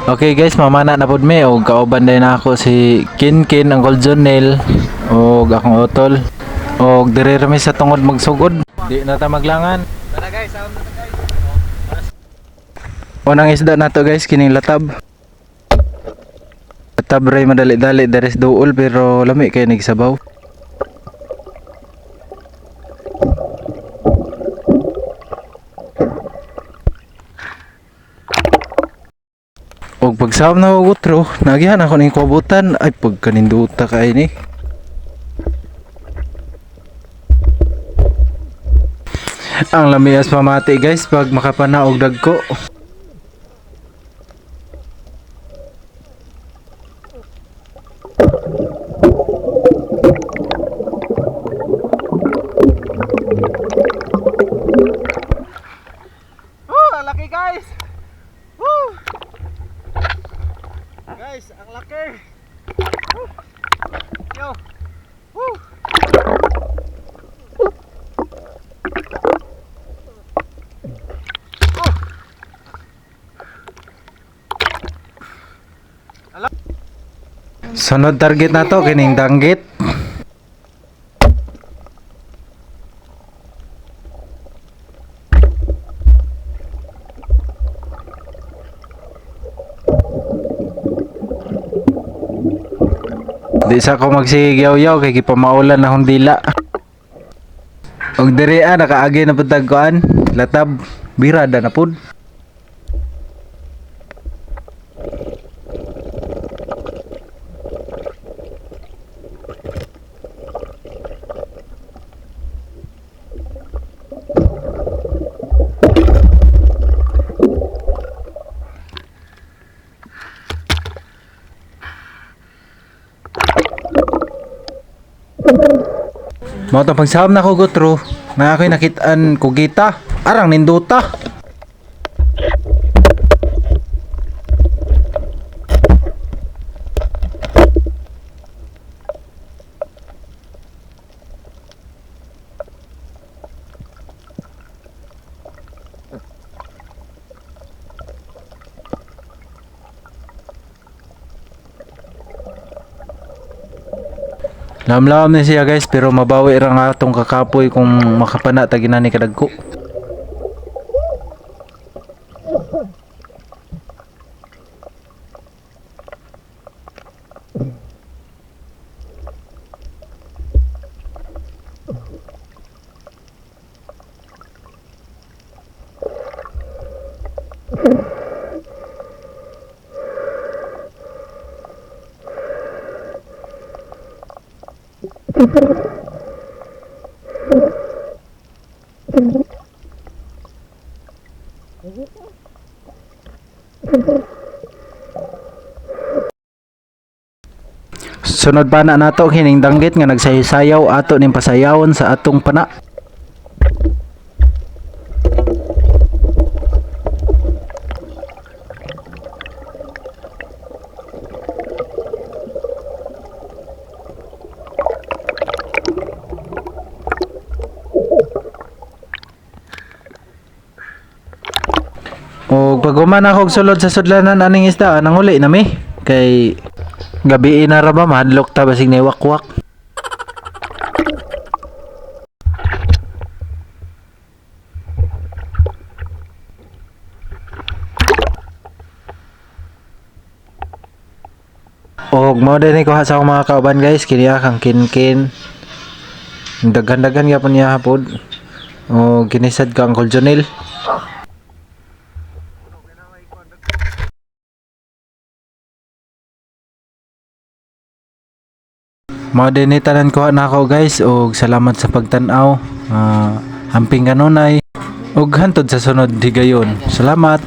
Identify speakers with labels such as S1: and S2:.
S1: Okay guys, mamana na pod mi og kauban din ako si Kinkin ang Golden Nail og akong utol. Og dire rami sa tungod magsugod. Di na ta maglangan.
S2: Tara guys, sound na guys.
S1: Unang isda nato guys kining latab. Latab ray madali-dali deres duol pero lami kay nigsabaw. Og pagsam na og utro, nagihan ako ning kubutan ay pagkaninduta kay ni. Ang lamias pamati guys pag makapana og dagko.
S2: Ang laki guys. Woo! Guys, ang laki. Woo! Yo. Woo!
S1: Sunod target nato kining danggit. Di sa ko magsigyaw-yaw kay gipamaulan na hong dila. Og diri nakaagi na pud tagkuan, latab birada na pud. Mao tong pagsahom na ko gutro, na ako'y nakitaan kugita, arang ninduta. Lamlam ni siya guys pero mabawi ra nga atong kakapoy kung makapana ta ginani kadagko. Sunod pa na nato kining danggit nga nagsayaw ato ning pasayawon sa atong pana. O paghuman ako og sulod sa sudlanan aning isda nang uli na mi kay gabi na ra ba mahadlok ta basig ni wakwak. Og mao din ko sa akong mga kauban guys kini kang Kinkin. Daghan-daghan gyapon niya hapon. O ginisad ka ang Golden. Mao din ni tanan ko na ako guys og salamat sa pagtan-aw. Amping kanunay og hantod sa sunod higayon. Salamat.